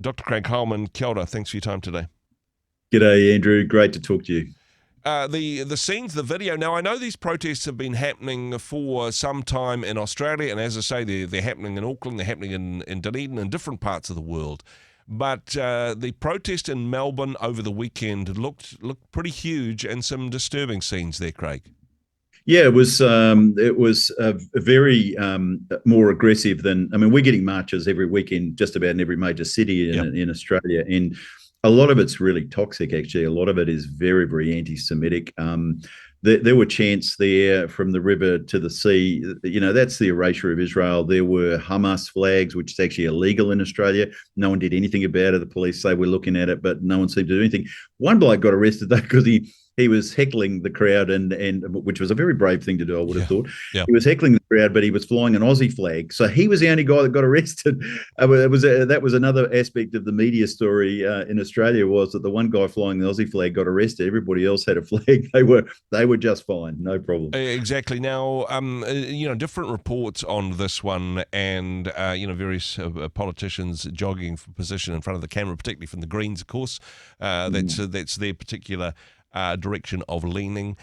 Dr. Craig Heilmann, kia ora. Thanks for your time today. G'day, Andrew. Great to talk to you. The scenes, the video. Now, I know these protests have been happening for some time in Australia, and as I say, they're happening in Auckland, they're happening in Dunedin, and different parts of the world. But the protest in Melbourne over the weekend looked pretty huge, and some disturbing scenes there, Craig. Yeah, it was very more aggressive than. I mean, we're getting marches every weekend, just about in every major city in Australia, and a lot of it's really toxic. Actually, a lot of it is very, very anti-Semitic. There were chants there from the river to the sea. You know, that's the erasure of Israel. There were Hamas flags, which is actually illegal in Australia. No one did anything about it. The police say we're looking at it, but no one seemed to do anything. One bloke got arrested though because he was heckling the crowd, and which was a very brave thing to do, I would have thought. Yeah. He was heckling the crowd, but he was flying an Aussie flag. So he was the only guy that got arrested. That was another aspect of the media story in Australia, was that the one guy flying the Aussie flag got arrested. Everybody else had a flag. They were just fine, no problem. Exactly. Now, different reports on this one, and various politicians jogging for position in front of the camera, particularly from the Greens, of course. That's their particular direction of leaning.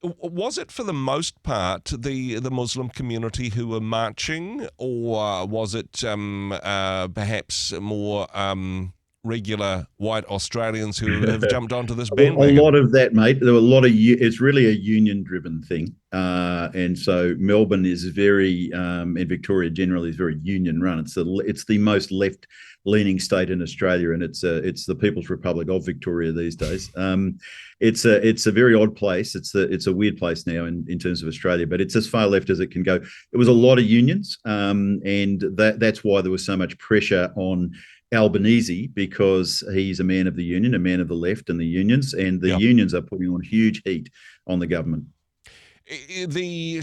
Was it for the most part the Muslim community who were marching, or was it perhaps more regular white Australians who have jumped onto this bandwagon? A lot of that, mate. There were a lot of. It's really a union-driven thing, and so Melbourne is very, and Victoria generally is very union-run. It's the most left-leaning state in Australia, and it's the People's Republic of Victoria these days. It's a very odd place. It's a weird place now in terms of Australia, but it's as far left as it can go. It was a lot of unions, and that's why there was so much pressure on Albanese, because he's a man of the union, a man of the left and the unions, and the unions are putting on huge heat on the government.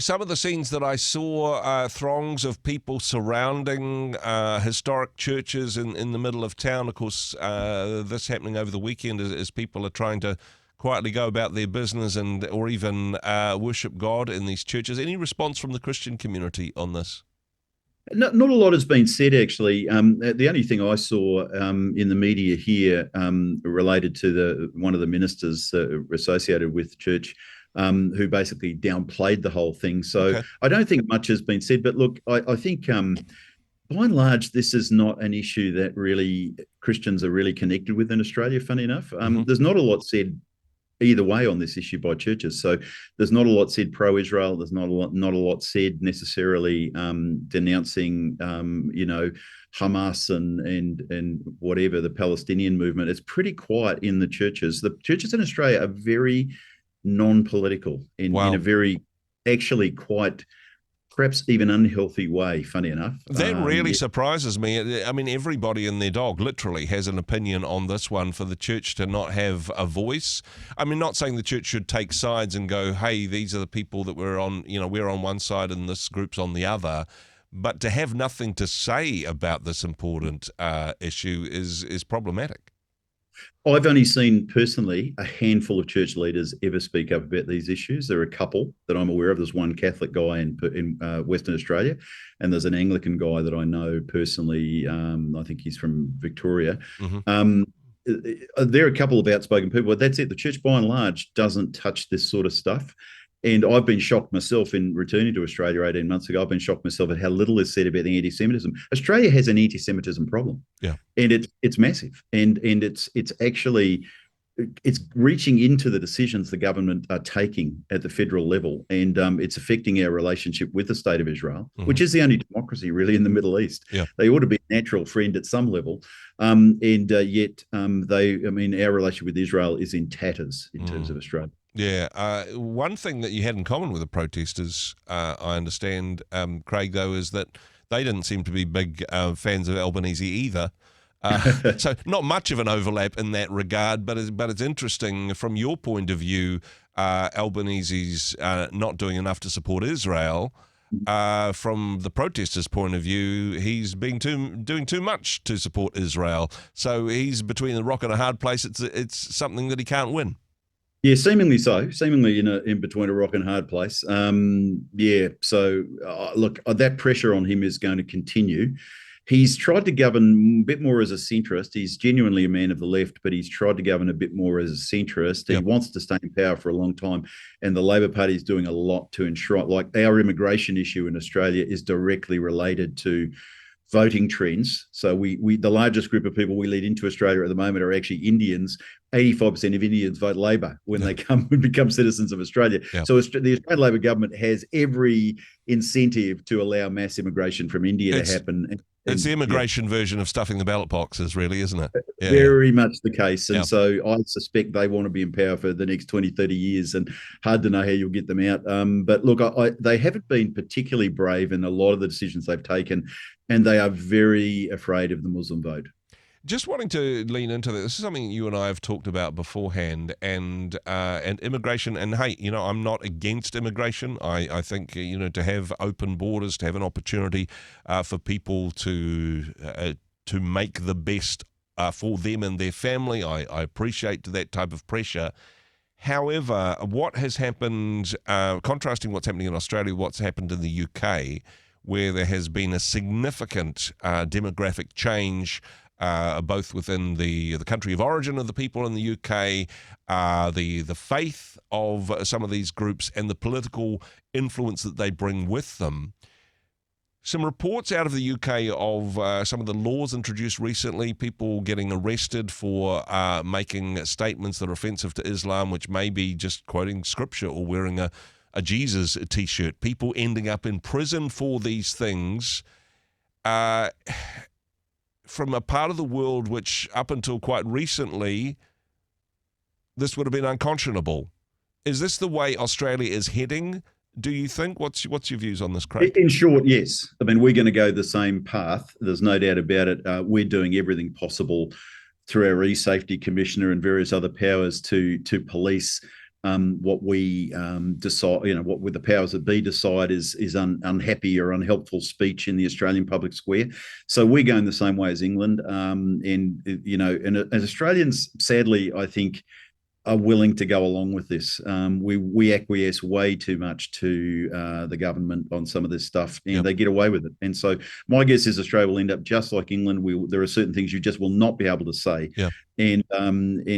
Some of the scenes that I saw, throngs of people surrounding historic churches in the middle of town. Of course, this happening over the weekend as people are trying to quietly go about their business or even worship God in these churches. Any response from the Christian community on this? Not a lot has been said, actually. The only thing I saw in the media here related to one of the ministers associated with the church, who basically downplayed the whole thing. So I don't think much has been said. But look, I think by and large, this is not an issue that really Christians are really connected with in Australia, funny enough. There's not a lot said either way on this issue by churches. So there's not a lot said pro-Israel. There's not a lot said necessarily denouncing, Hamas and whatever, the Palestinian movement. It's pretty quiet in the churches. The churches in Australia are very non-political in a very, actually quite, perhaps even unhealthy way, funny enough. That really surprises me. I mean, everybody and their dog literally has an opinion on this one. For the church to not have a voice, I mean, not saying the church should take sides and go, hey, these are the people that we're on one side and this group's on the other, but to have nothing to say about this important issue is problematic. I've only seen personally a handful of church leaders ever speak up about these issues. There are a couple that I'm aware of. There's one Catholic guy in Western Australia, and there's an Anglican guy that I know personally. I think he's from Victoria. There are a couple of outspoken people, but that's it. The church, by and large, doesn't touch this sort of stuff. And I've been shocked myself in returning to Australia 18 months ago. I've been shocked myself at how little is said about the anti-Semitism. Australia has an anti-Semitism problem, and it's massive, and it's actually reaching into the decisions the government are taking at the federal level, and it's affecting our relationship with the state of Israel, which is the only democracy really in the Middle East. They ought to be a natural friend at some level, yet our relationship with Israel is in tatters in terms of Australia. Yeah. One thing that you had in common with the protesters, I understand, Craig, though, is that they didn't seem to be big fans of Albanese either. So not much of an overlap in that regard, but it's interesting from your point of view. Albanese's not doing enough to support Israel. From the protesters' point of view, he's doing too much to support Israel. So he's between a rock and a hard place. It's something that he can't win. Yeah, seemingly so. Seemingly in between a rock and a hard place. So look, that pressure on him is going to continue. He's tried to govern a bit more as a centrist. He's genuinely a man of the left, but he's tried to govern a bit more as a centrist. He wants to stay in power for a long time. And the Labor Party is doing a lot to ensure, like our immigration issue in Australia is directly related to voting trends. So the largest group of people we lead into Australia at the moment are actually Indians. 85% of Indians vote Labor when they come and become citizens of Australia. So the Australian Labor government has every incentive to allow mass immigration from India to happen. It's the immigration version of stuffing the ballot boxes, really, isn't it? Very much the case. And so I suspect they want to be in power for the next 20, 30 years, and hard to know how you'll get them out. But look, they haven't been particularly brave in a lot of the decisions they've taken, and they are very afraid of the Muslim vote. Just wanting to lean into that, this is something you and I have talked about beforehand, and immigration. And hey, I'm not against immigration. I think to have open borders, to have an opportunity for people to make the best for them and their family, I appreciate that type of pressure. However, what has happened, contrasting what's happening in Australia, what's happened in the UK, where there has been a significant demographic change. Both within the country of origin of the people in the UK, the faith of some of these groups, and the political influence that they bring with them. Some reports out of the UK of some of the laws introduced recently, people getting arrested for making statements that are offensive to Islam, which may be just quoting scripture or wearing a Jesus t-shirt, people ending up in prison for these things. From a part of the world which, up until quite recently, this would have been unconscionable. Is this the way Australia is heading, do you think? What's your views on this, Craig? In short, yes. I mean, we're going to go the same path. There's no doubt about it. We're doing everything possible through our e-safety commissioner and various other powers to police what we decide, what the powers that be decide is unhappy or unhelpful speech in the Australian public square. So we're going the same way as England, and as Australians, sadly, I think, are willing to go along with this. We acquiesce way too much to the government on some of this stuff, and they get away with it. And so my guess is Australia will end up just like England. There are certain things you just will not be able to say. And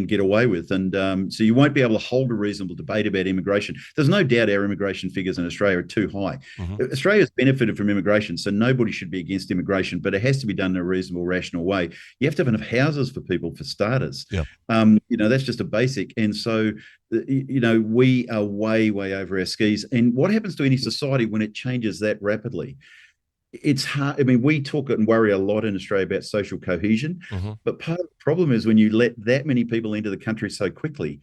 get away with. And so you won't be able to hold a reasonable debate about immigration. There's no doubt our immigration figures in Australia are too high. Australia's benefited from immigration, so nobody should be against immigration, but it has to be done in a reasonable, rational way. You have to have enough houses for people, for starters. That's just a basic. And so, we are way, way over our skis. And what happens to any society when it changes that rapidly? It's hard. I mean, we talk and worry a lot in Australia about social cohesion, but part of the problem is when you let that many people into the country so quickly,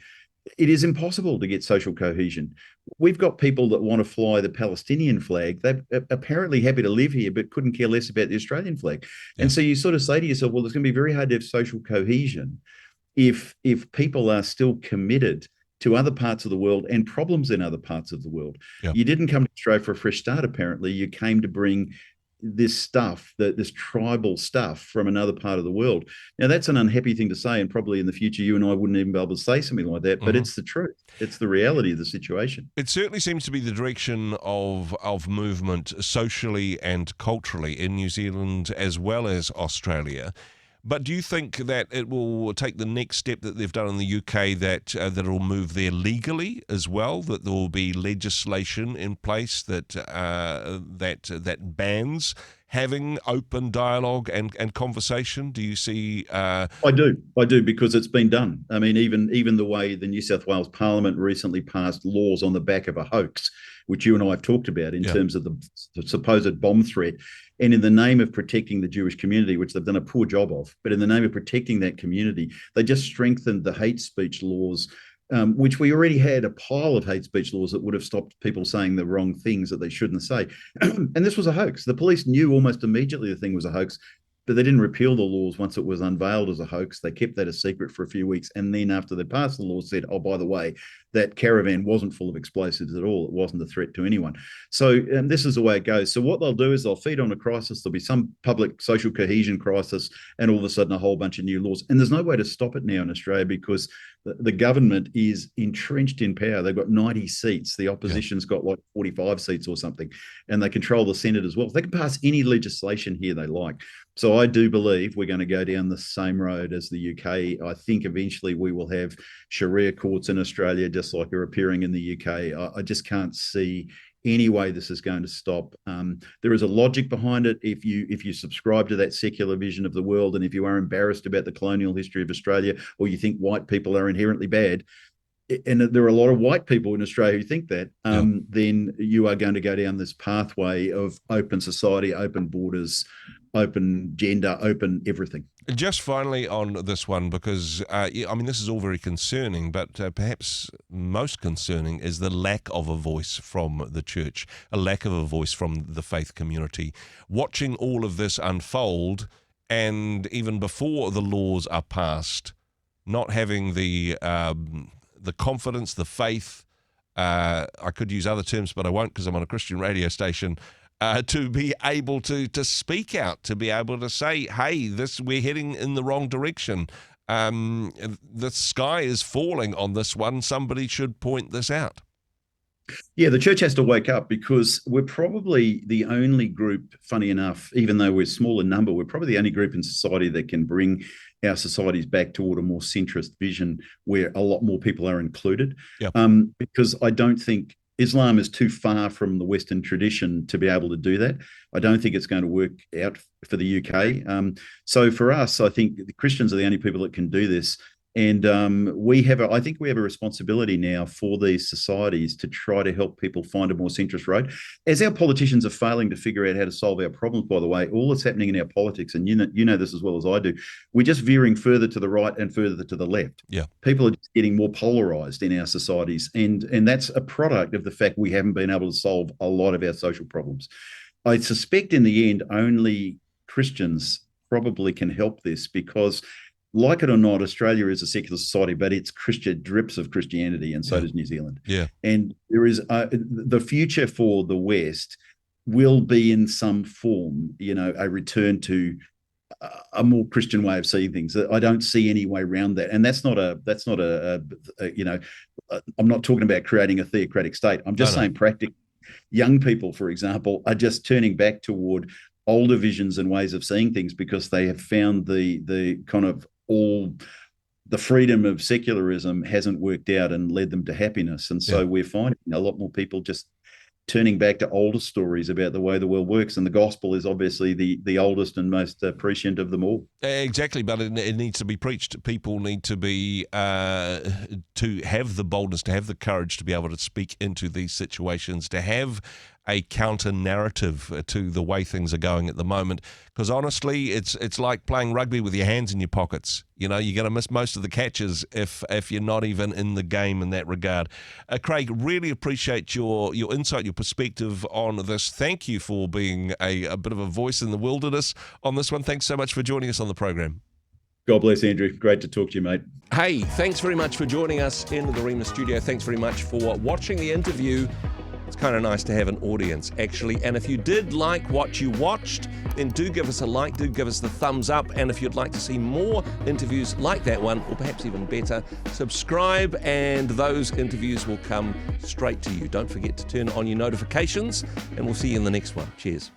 it is impossible to get social cohesion. We've got people that want to fly the Palestinian flag. They're apparently happy to live here, but couldn't care less about the Australian flag. And so you sort of say to yourself, well, it's going to be very hard to have social cohesion if people are still committed to other parts of the world and problems in other parts of the world. You didn't come to Australia for a fresh start, apparently. You came to bring this stuff, this tribal stuff from another part of the world. Now, that's an unhappy thing to say, and probably in the future you and I wouldn't even be able to say something like that, but it's the truth. It's the reality of the situation. It certainly seems to be the direction of movement socially and culturally in New Zealand as well as Australia. But do you think that it will take the next step that they've done in the UK, that it will move there legally as well, that there will be legislation in place that that bans having open dialogue and conversation? Do you see? I do, because it's been done. I mean, even the way the New South Wales Parliament recently passed laws on the back of a hoax, which you and I have talked about in terms of the supposed bomb threat. And in the name of protecting the Jewish community, which they've done a poor job of, but in the name of protecting that community, they just strengthened the hate speech laws, which we already had a pile of hate speech laws that would have stopped people saying the wrong things that they shouldn't say. And this was a hoax. The police knew almost immediately the thing was a hoax, but they didn't repeal the laws once it was unveiled as a hoax. They kept that a secret for a few weeks. And then after they passed the law, said, oh, by the way, that caravan wasn't full of explosives at all. It wasn't a threat to anyone. So this is the way it goes. So what they'll do is they'll feed on a crisis. There'll be some public social cohesion crisis, and all of a sudden a whole bunch of new laws. And there's no way to stop it now in Australia, because the government is entrenched in power. They've got 90 seats. The opposition's got like 45 seats or something, and they control the Senate as well. They can pass any legislation here they like. So I do believe we're going to go down the same road as the UK. I think eventually we will have Sharia courts in Australia, just like are appearing in the UK. I just can't see any way this is going to stop. There is a logic behind it. If you subscribe to that secular vision of the world, and if you are embarrassed about the colonial history of Australia, or you think white people are inherently bad, and there are a lot of white people in Australia who think that, then you are going to go down this pathway of open society, open borders, open gender, open everything. Just finally on this one, because, this is all very concerning, but perhaps most concerning is the lack of a voice from the church, a lack of a voice from the faith community. Watching all of this unfold, and even before the laws are passed, not having the confidence, the faith, I could use other terms, but I won't because I'm on a Christian radio station, to be able to speak out, to be able to say, hey, we're heading in the wrong direction. The sky is falling on this one. Somebody should point this out. Yeah, the church has to wake up, because we're probably the only group, funny enough, even though we're small in number, we're probably the only group in society that can bring our societies back toward a more centrist vision where a lot more people are included. Yep. Because I don't think Islam is too far from the Western tradition to be able to do that. I don't think it's going to work out for the UK. So for us, I think the Christians are the only people that can do this. And I think we have a responsibility now for these societies to try to help people find a more centrist road. As our politicians are failing to figure out how to solve our problems, by the way, all that's happening in our politics, and you know this as well as I do, we're just veering further to the right and further to the left. Yeah. People are just getting more polarized in our societies. And that's a product of the fact we haven't been able to solve a lot of our social problems. I suspect in the end, only Christians probably can help this, because like it or not, Australia is a secular society, but it's drips of Christianity, and so does New Zealand. Yeah. And there is the future for the West will be in some form, a return to a more Christian way of seeing things. I don't see any way around that. And that's not I'm not talking about creating a theocratic state. I'm just saying practically, young people, for example, are just turning back toward older visions and ways of seeing things, because they have found the kind of the freedom of secularism hasn't worked out and led them to happiness. And so we're finding a lot more people just turning back to older stories about the way the world works. And the gospel is obviously the oldest and most prescient of them all. Exactly, but it needs to be preached. People need to be to have the boldness, to have the courage to be able to speak into these situations, to have a counter narrative to the way things are going at the moment. Because honestly, it's like playing rugby with your hands in your pockets. You're going to miss most of the catches if you're not even in the game in that regard. Craig, really appreciate your insight, your perspective on this. Thank you for being a bit of a voice in the wilderness on this one. Thanks so much for joining us on the program. God bless, Andrew. Great to talk to you, mate. Hey, thanks very much for joining us in the Rhema studio. Thanks very much for watching the interview. It's kind of nice to have an audience, actually. And if you did like what you watched, then do give us a like, do give us the thumbs up. And if you'd like to see more interviews like that one, or perhaps even better, subscribe and those interviews will come straight to you. Don't forget to turn on your notifications, and we'll see you in the next one. Cheers.